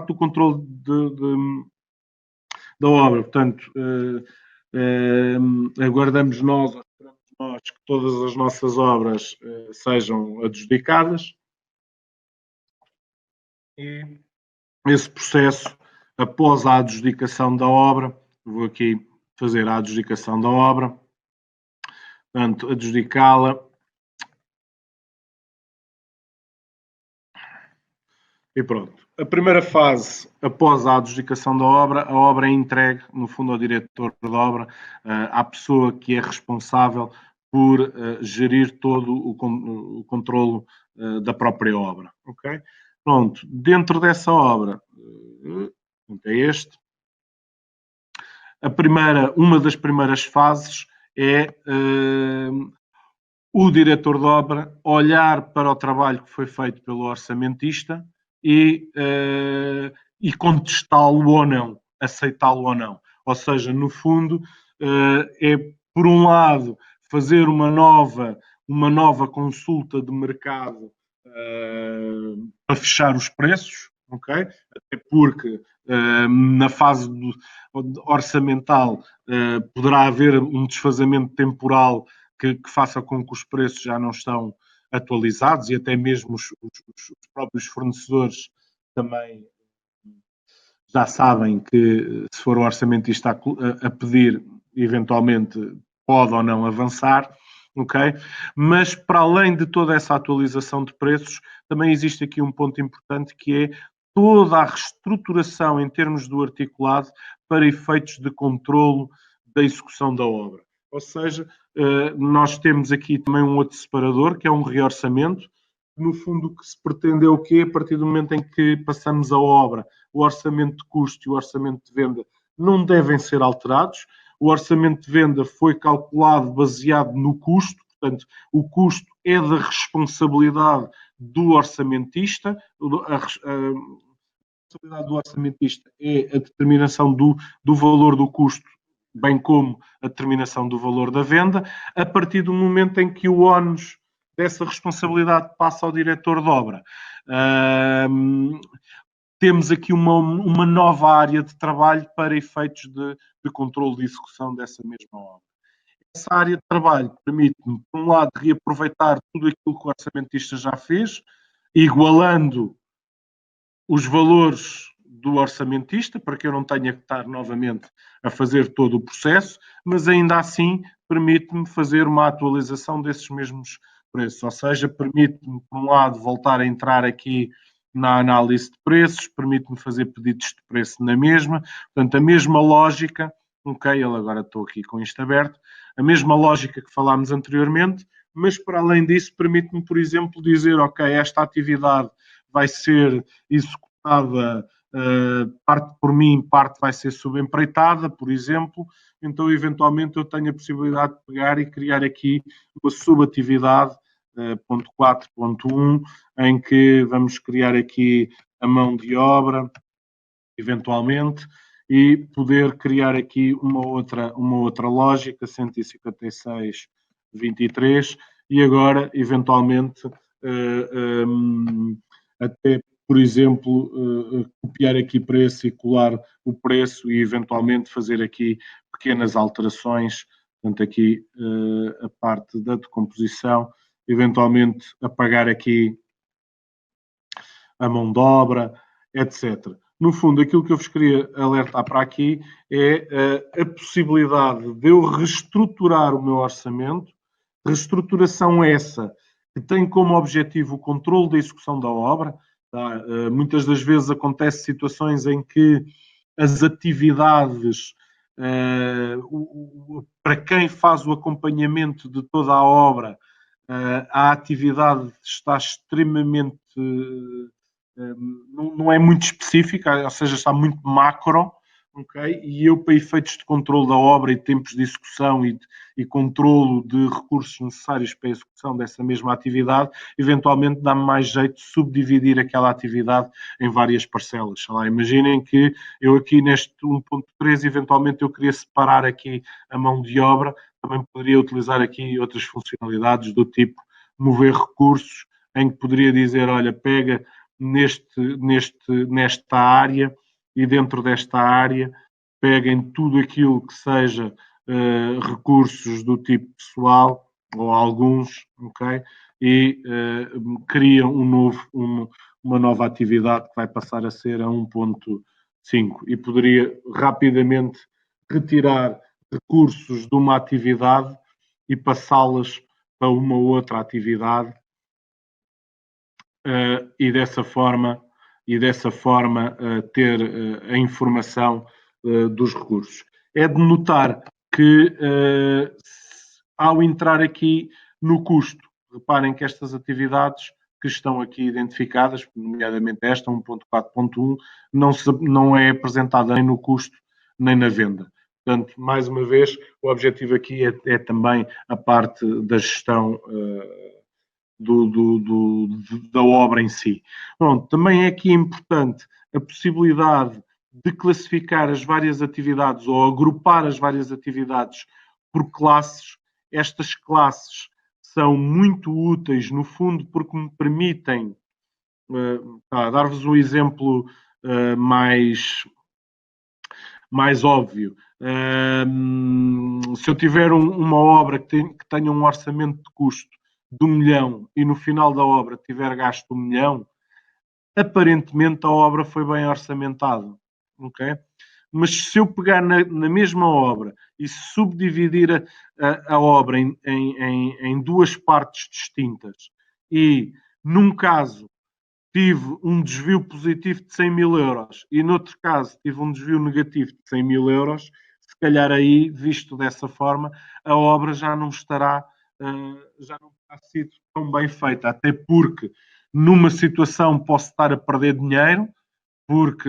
parte do controle da obra. Portanto, aguardamos nós, esperamos nós que todas as nossas obras sejam adjudicadas e esse processo, após a adjudicação da obra, vou aqui fazer a adjudicação da obra, portanto, adjudicá-la. E pronto. A primeira fase, após a adjudicação da obra, a obra é entregue, no fundo, ao diretor da obra, à pessoa que é responsável por gerir todo o controlo da própria obra. Ok? Pronto. Dentro dessa obra, é este. Uma das primeiras fases é o diretor de obra olhar para o trabalho que foi feito pelo orçamentista e contestá-lo ou não, aceitá-lo ou não. Ou seja, no fundo, é, por um lado, fazer uma nova consulta de mercado para fechar os preços, ok? Até porque na fase orçamental poderá haver um desfazamento temporal que faça com que os preços já não estão atualizados e até mesmo os próprios fornecedores também já sabem que se for o orçamentista a pedir, eventualmente pode ou não avançar, ok? Mas para além de toda essa atualização de preços, também existe aqui um ponto importante que é toda a reestruturação em termos do articulado para efeitos de controlo da execução da obra. Ou seja, nós temos aqui também um outro separador, que é um reorçamento. No fundo, o que se pretende é o quê? A partir do momento em que passamos a obra, o orçamento de custo e o orçamento de venda não devem ser alterados. O orçamento de venda foi calculado baseado no custo, portanto, o custo é da responsabilidade do orçamentista. A responsabilidade do orçamentista é a determinação do valor do custo, bem como a determinação do valor da venda. A partir do momento em que o ónus dessa responsabilidade passa ao diretor de obra, temos aqui uma nova área de trabalho para efeitos de controle de execução dessa mesma obra. Essa área de trabalho permite-me, por um lado, reaproveitar tudo aquilo que o orçamentista já fez, igualando os valores do orçamentista, para que eu não tenha que estar novamente a fazer todo o processo, mas ainda assim permite-me fazer uma atualização desses mesmos preços, ou seja, permite-me, por um lado, voltar a entrar aqui na análise de preços, permite-me fazer pedidos de preço na mesma, portanto, a mesma lógica, ok, agora estou aqui com isto aberto, a mesma lógica que falámos anteriormente, mas para além disso permite-me, por exemplo, dizer, ok, esta atividade vai ser executada parte por mim, parte vai ser subempreitada, por exemplo, então eventualmente eu tenho a possibilidade de pegar e criar aqui uma subatividade, ponto 4.1, em que vamos criar aqui a mão de obra, eventualmente, e poder criar aqui uma outra lógica, 156.23, e agora, eventualmente, até, por exemplo, copiar aqui preço e colar o preço e, eventualmente, fazer aqui pequenas alterações, portanto, aqui a parte da decomposição, eventualmente apagar aqui a mão de obra, etc. No fundo, aquilo que eu vos queria alertar para aqui é a possibilidade de eu reestruturar o meu orçamento, reestruturação essa que tem como objetivo o controle da execução da obra. Tá? Muitas das vezes acontecem situações em que as atividades, para quem faz o acompanhamento de toda a obra, a atividade está extremamente não é muito específica, ou seja, está muito macro, ok? E eu, para efeitos de controle da obra e tempos de execução e controlo de recursos necessários para a execução dessa mesma atividade, eventualmente dá-me mais jeito de subdividir aquela atividade em várias parcelas. Sei lá, imaginem que eu aqui neste 1.3, eventualmente eu queria separar aqui a mão de obra, também poderia utilizar aqui outras funcionalidades do tipo mover recursos, em que poderia dizer, olha, pega nesta área, e dentro desta área peguem tudo aquilo que seja recursos do tipo pessoal, ou alguns, ok? E criam uma nova atividade que vai passar a ser a 1.5 e poderia rapidamente retirar recursos de uma atividade e passá-las para uma outra atividade e dessa forma ter a informação dos recursos. É de notar que ao entrar aqui no custo, reparem que estas atividades que estão aqui identificadas, nomeadamente esta, 1.4.1, não é apresentada nem no custo nem na venda. Portanto, mais uma vez, o objetivo aqui é também a parte da gestão da obra em si. Pronto, também é aqui importante a possibilidade de classificar as várias atividades ou agrupar as várias atividades por classes. Estas classes são muito úteis, no fundo, porque me permitem dar-vos um exemplo mais óbvio. Se eu tiver uma obra que tenha um orçamento de custo de 1 milhão e no final da obra tiver gasto 1 milhão, aparentemente a obra foi bem orçamentada, ok? Mas se eu pegar na mesma obra e subdividir a obra em duas partes distintas e, num caso, tive um desvio positivo de 100 mil euros e, noutro caso, tive um desvio negativo de 100 mil euros, se calhar aí, visto dessa forma, a obra já não terá sido tão bem feita, até porque numa situação posso estar a perder dinheiro, porque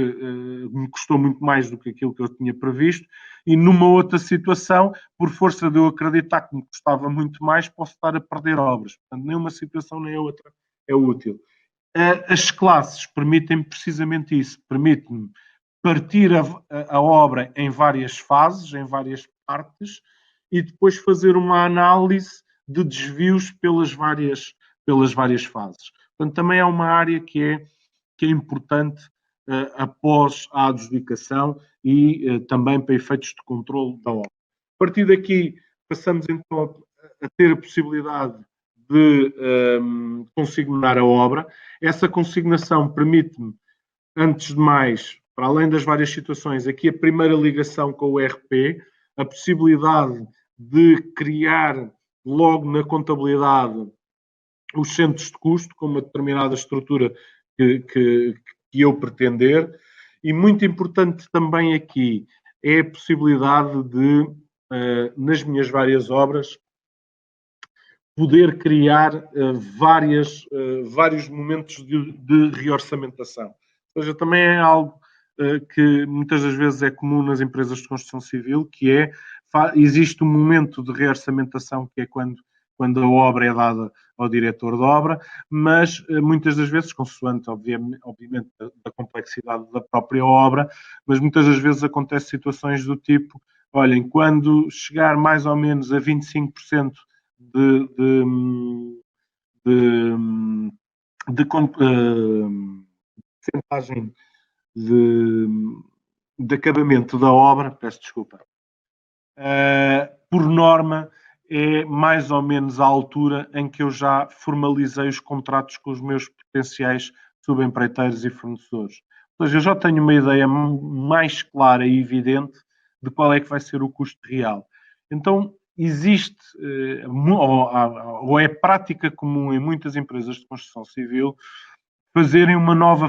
me custou muito mais do que aquilo que eu tinha previsto, e numa outra situação, por força de eu acreditar que me custava muito mais, posso estar a perder obras. Portanto, nem uma situação nem a outra é útil. As classes permitem precisamente isso, permitem-me partir a obra em várias fases, em várias partes, e depois fazer uma análise de desvios pelas várias fases. Portanto, também é uma área que é importante após a adjudicação e também para efeitos de controle da obra. A partir daqui, passamos então a ter a possibilidade de consignar a obra. Essa consignação permite-me, antes de mais, para além das várias situações, aqui a primeira ligação com o ERP, a possibilidade de criar logo na contabilidade os centros de custo com uma determinada estrutura que eu pretender, e muito importante também aqui é a possibilidade de, nas minhas várias obras, poder criar vários momentos de reorçamentação. Ou seja, também é algo que muitas das vezes é comum nas empresas de construção civil, que é, existe um momento de reorçamentação que é quando a obra é dada ao diretor de obra, mas muitas das vezes, consoante, obviamente, da complexidade da própria obra, mas muitas das vezes acontecem situações do tipo, olhem, quando chegar mais ou menos a 25% de percentagem de acabamento da obra, peço desculpa, por norma é mais ou menos a altura em que eu já formalizei os contratos com os meus potenciais subempreiteiros e fornecedores. Ou seja, eu já tenho uma ideia mais clara e evidente de qual é que vai ser o custo real. Então, existe, ou é prática comum em muitas empresas de construção civil, terem uma nova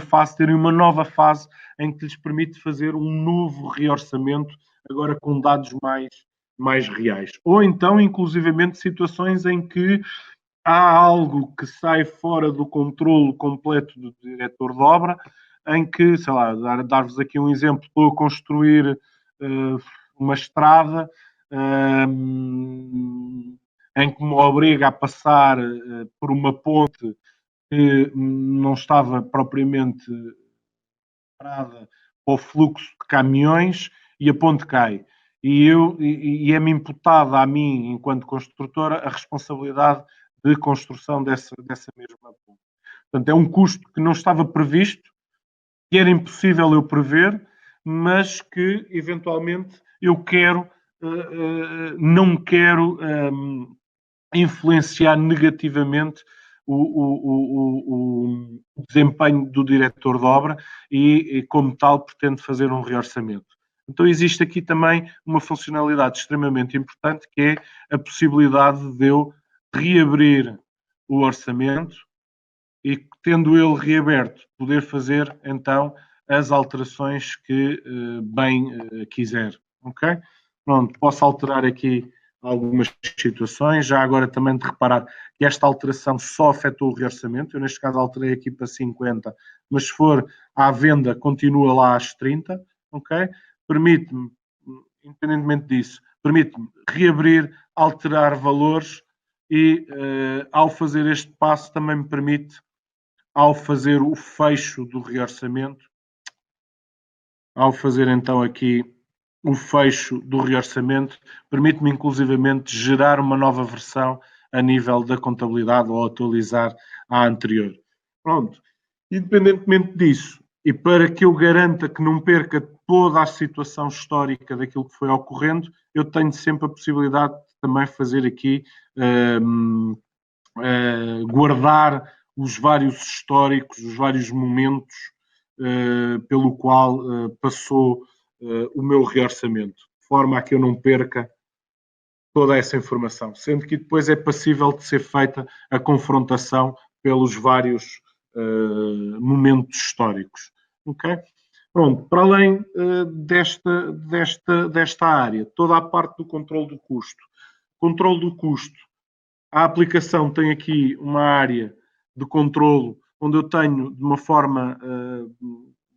fase em que lhes permite fazer um novo reorçamento, agora com dados mais reais. Ou então, inclusivamente, situações em que há algo que sai fora do controle completo do diretor de obra, em que, sei lá, dar-vos aqui um exemplo, estou a construir uma estrada em que me obriga a passar por uma ponte que não estava propriamente preparada para o fluxo de caminhões e a ponte cai. E é-me imputada a mim, enquanto construtora, a responsabilidade de construção dessa mesma ponte. Portanto, é um custo que não estava previsto, que era impossível eu prever, mas que, eventualmente, eu quero, não quero influenciar negativamente o desempenho do diretor de obra e, como tal, pretende fazer um reorçamento. Então, existe aqui também uma funcionalidade extremamente importante, que é a possibilidade de eu reabrir o orçamento e, tendo ele reaberto, poder fazer, então, as alterações que bem quiser. Ok? Pronto, posso alterar aqui algumas situações. Já agora também de reparar que esta alteração só afetou o reorçamento. Eu, neste caso, alterei aqui para 50, mas se for à venda, continua lá às 30. Ok? Permite-me, independentemente disso, permite-me reabrir, alterar valores e, ao fazer este passo, também me permite, ao fazer o fecho do reorçamento, ao fazer então aqui o fecho do reorçamento, permite-me inclusivamente gerar uma nova versão a nível da contabilidade ou atualizar a anterior. Pronto. Independentemente disso, e para que eu garanta que não perca toda a situação histórica daquilo que foi ocorrendo, eu tenho sempre a possibilidade de também fazer aqui guardar os vários históricos, os vários momentos pelo qual passou o meu reorçamento, de forma a que eu não perca toda essa informação, sendo que depois é passível de ser feita a confrontação pelos vários momentos históricos. Ok? Pronto, para além desta área, toda a parte do controle do custo. Controle do custo. A aplicação tem aqui uma área de controlo onde eu tenho, de uma forma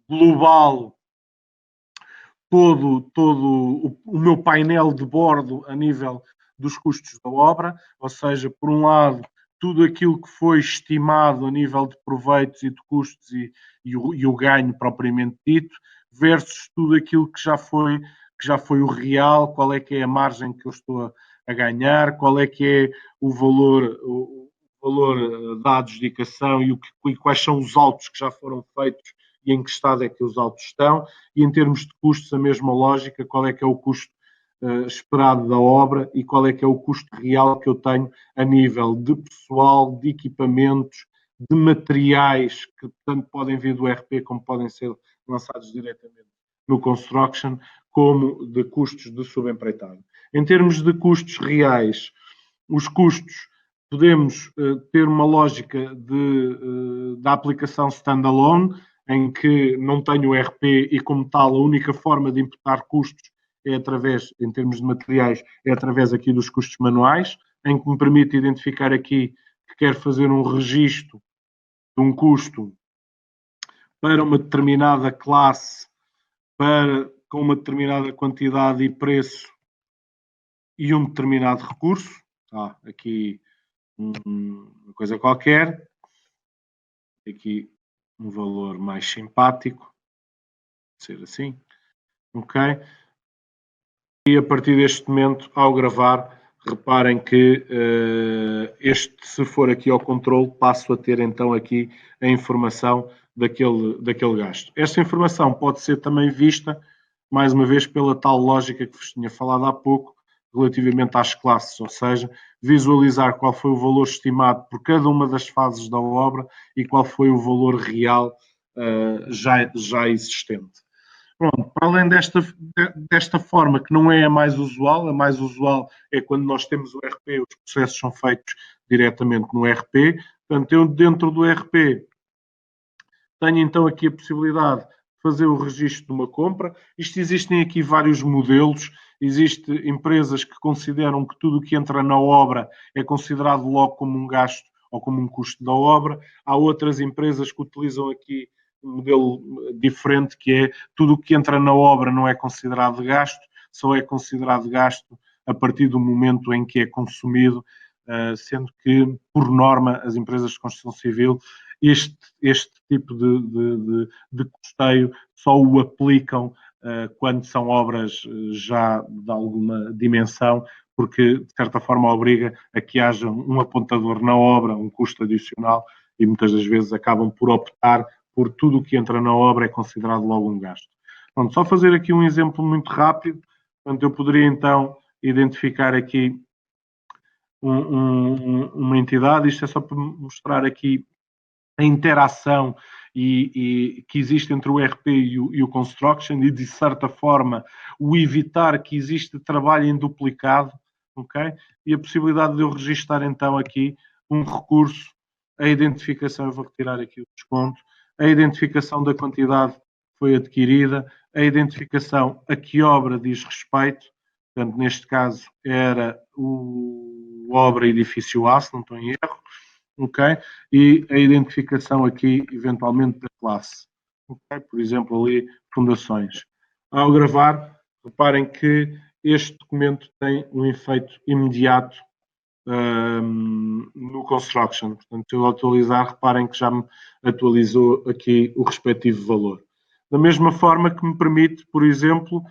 global, todo o meu painel de bordo a nível dos custos da obra, ou seja, por um lado, tudo aquilo que foi estimado a nível de proveitos e de custos e o ganho propriamente dito, versus tudo aquilo que já foi o real, qual é que é a margem que eu estou a ganhar, qual é que é o valor da adjudicação e quais são os autos que já foram feitos e em que estado é que os autos estão, e em termos de custos a mesma lógica, qual é que é o custo esperado da obra e qual é que é o custo real que eu tenho a nível de pessoal, de equipamentos, de materiais que tanto podem vir do RP como podem ser lançados diretamente no construction, como de custos de subempreitada. Em termos de custos reais, os custos podemos ter uma lógica da aplicação standalone, em que não tenho o RP e, como tal, a única forma de imputar custos é através, em termos de materiais, é através aqui dos custos manuais, em que me permite identificar aqui que quero fazer um registro de um custo para uma determinada classe, com uma determinada quantidade e preço e um determinado recurso. Aqui uma coisa qualquer. Aqui um valor mais simpático, ser assim, ok? E a partir deste momento, ao gravar, reparem que se for aqui ao controle, passo a ter então aqui a informação daquele gasto. Esta informação pode ser também vista, mais uma vez, pela tal lógica que vos tinha falado há pouco, relativamente às classes, ou seja, visualizar qual foi o valor estimado por cada uma das fases da obra e qual foi o valor real já existente. Pronto, para além desta forma, que não é a mais usual é quando nós temos o RP, os processos são feitos diretamente no RP. Portanto, eu dentro do RP tenho então aqui a possibilidade de fazer o registro de uma compra. Existem aqui vários modelos. Existem empresas que consideram que tudo o que entra na obra é considerado logo como um gasto ou como um custo da obra. Há outras empresas que utilizam aqui um modelo diferente, que é tudo o que entra na obra não é considerado gasto, só é considerado gasto a partir do momento em que é consumido, sendo que, por norma, as empresas de construção civil este tipo de custeio só o aplicam quando são obras já de alguma dimensão, porque de certa forma obriga a que haja um apontador na obra, um custo adicional, e muitas das vezes acabam por optar por tudo o que entra na obra é considerado logo um gasto. Pronto, só fazer aqui um exemplo muito rápido. Portanto, eu poderia então identificar aqui uma entidade. Isto é só para mostrar aqui a interação que existe entre o ERP e o Construction e, de certa forma, o evitar que existe trabalho em duplicado, ok? E a possibilidade de eu registar, então, aqui um recurso, a identificação, eu vou retirar aqui o desconto, a identificação da quantidade que foi adquirida, a identificação a que obra diz respeito, portanto, neste caso era o obra edifício A, se não estou em erro, ok? E a identificação aqui, eventualmente, da classe, ok? Por exemplo, ali, fundações. Ao gravar, reparem que este documento tem um efeito imediato no Construction. Portanto, se eu atualizar, reparem que já me atualizou aqui o respectivo valor. Da mesma forma que me permite, por exemplo,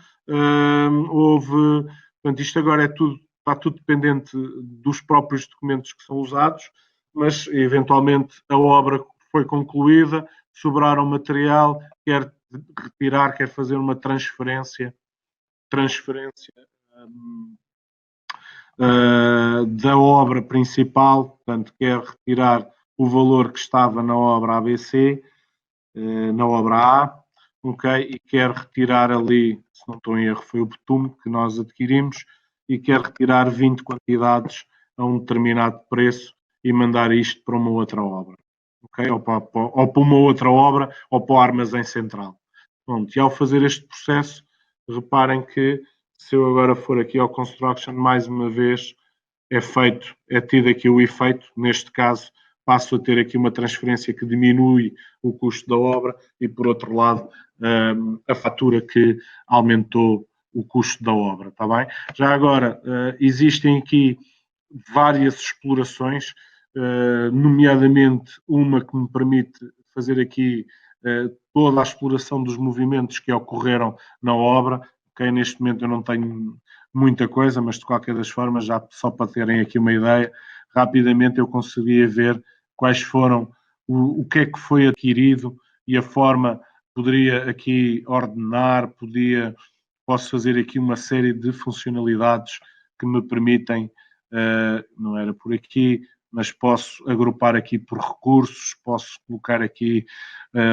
portanto, isto agora está tudo dependente dos próprios documentos que são usados, mas eventualmente a obra foi concluída, sobraram material, quer retirar, quer fazer uma transferência da obra principal, portanto, quer retirar o valor que estava na obra ABC, na obra A, ok? E quer retirar ali, se não estou em erro, foi o betume que nós adquirimos, e quer retirar 20 quantidades a um determinado preço e mandar isto para uma outra obra, ok? Ou para uma outra obra ou para o armazém central. Pronto, e ao fazer este processo, reparem que se eu agora for aqui ao Construction, mais uma vez, é tido aqui o efeito, neste caso, passo a ter aqui uma transferência que diminui o custo da obra e, por outro lado, a fatura que aumentou o custo da obra, está bem? Já agora, existem aqui várias explorações, nomeadamente uma que me permite fazer aqui toda a exploração dos movimentos que ocorreram na obra. Okay? Neste momento eu não tenho muita coisa, mas de qualquer das formas, já só para terem aqui uma ideia, rapidamente eu conseguia ver quais foram, o que é que foi adquirido e a forma, poderia aqui ordenar, posso fazer aqui uma série de funcionalidades que me permitem, não era por aqui, mas posso agrupar aqui por recursos, posso colocar aqui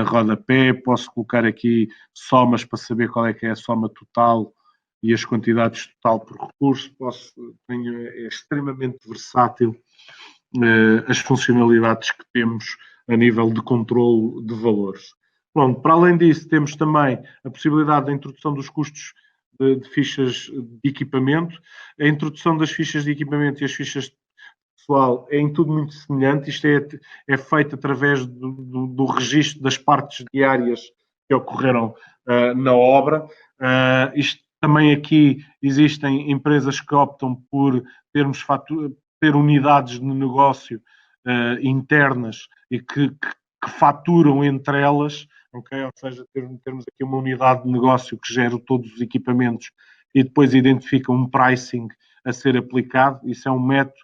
rodapé, posso colocar aqui somas para saber qual é que é a soma total e as quantidades total por recurso, é extremamente versátil as funcionalidades que temos a nível de controle de valores. Pronto, para além disso, temos também a possibilidade da introdução dos custos de fichas de equipamento. A introdução das fichas de equipamento e as fichas de pessoal é em tudo muito semelhante. Isto é feito através do registro das partes diárias que ocorreram na obra. Isto também aqui existem empresas que optam por ter unidades de negócio internas e que faturam entre elas, okay? Ou seja, termos aqui uma unidade de negócio que gera todos os equipamentos e depois identifica um pricing a ser aplicado. Isso é um método.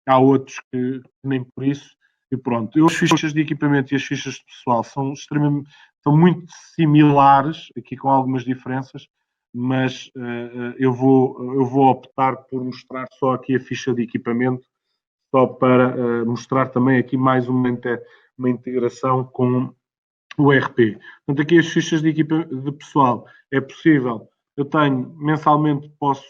Há outros que nem por isso. E pronto. As fichas de equipamento e as fichas de pessoal são muito similares, aqui com algumas diferenças, mas eu vou optar por mostrar só aqui a ficha de equipamento, só para mostrar também aqui mais uma integração com o ERP. Portanto, aqui as fichas de pessoal é possível. Eu tenho, mensalmente, posso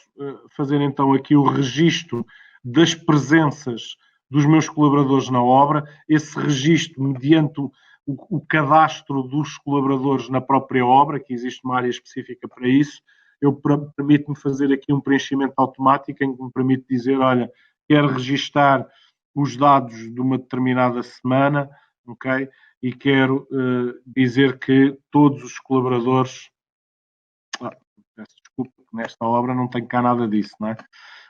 fazer então aqui o registro das presenças dos meus colaboradores na obra, esse registro mediante o cadastro dos colaboradores na própria obra, que existe uma área específica para isso, permite-me fazer aqui um preenchimento automático em que me permite dizer, olha, quero registar os dados de uma determinada semana, ok? E quero dizer que todos os colaboradores... peço desculpa, nesta obra não tenho cá nada disso, não é?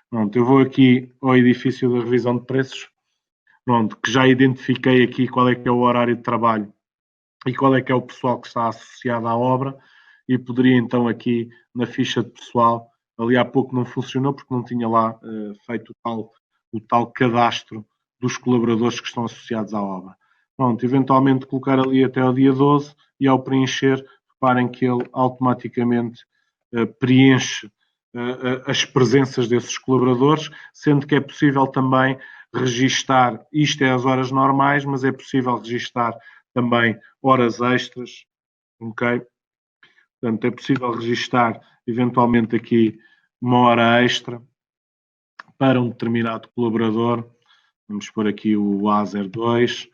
Pronto, eu vou aqui ao edifício da revisão de preços, pronto, que já identifiquei aqui qual é que é o horário de trabalho e qual é que é o pessoal que está associado à obra, e poderia então aqui na ficha de pessoal, ali há pouco não funcionou porque não tinha lá feito o tal cadastro dos colaboradores que estão associados à obra. Pronto, eventualmente colocar ali até o dia 12 e ao preencher, reparem que ele automaticamente preenche as presenças desses colaboradores, sendo que é possível também registar, isto é as horas normais, mas é possível registar também horas extras, ok? Portanto, é possível registar eventualmente aqui uma hora extra para um determinado colaborador. Vamos pôr aqui o A02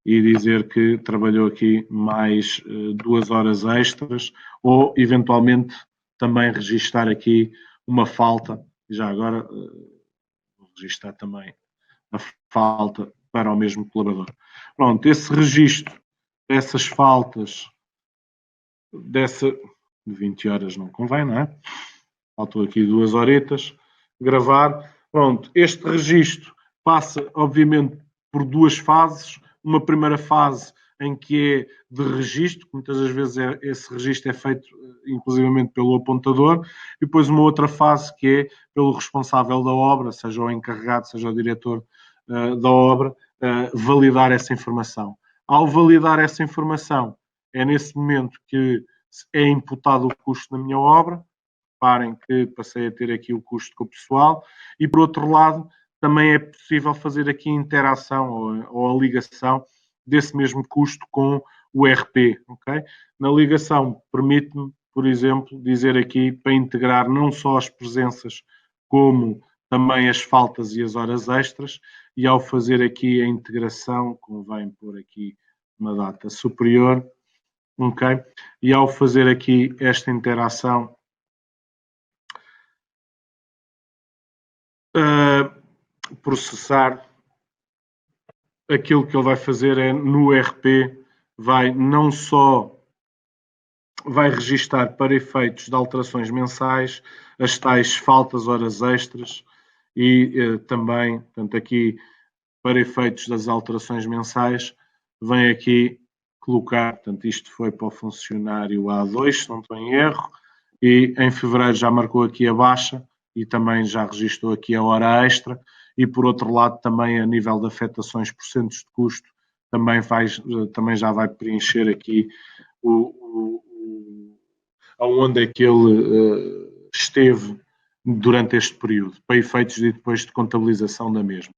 e dizer que trabalhou aqui mais 2 horas extras, ou eventualmente também registar aqui uma falta. Já agora vou registar também a falta para o mesmo colaborador. Pronto, esse registro dessas faltas, dessa 20 horas não convém, não é? Faltou aqui 2 horetas, gravar. Pronto, este registro passa, obviamente, por 2 fases. Uma primeira fase em que é de registro, que muitas das vezes esse registro é feito inclusivamente pelo apontador, e depois uma outra fase que é pelo responsável da obra, seja o encarregado, seja o diretor da obra, validar essa informação. Ao validar essa informação, é nesse momento que é imputado o custo da minha obra. Reparem que passei a ter aqui o custo com o pessoal, e por outro lado, também é possível fazer aqui a interação ou a ligação desse mesmo custo com o RP, ok? Na ligação, permite-me, por exemplo, dizer aqui para integrar não só as presenças, como também as faltas e as horas extras, e ao fazer aqui a integração, convém pôr aqui uma data superior, ok? E ao fazer aqui esta interação, processar, aquilo que ele vai fazer é no RP, vai não só vai registar para efeitos de alterações mensais as tais faltas, horas extras, e também, portanto, aqui para efeitos das alterações mensais, vem aqui colocar, portanto, isto foi para o funcionário A2, se não estou em erro, e em fevereiro já marcou aqui a baixa e também já registrou aqui a hora extra, e por outro lado também a nível de afetações por centros de custo, também já vai preencher aqui aonde é que ele esteve durante este período, para efeitos de depois de contabilização da mesma.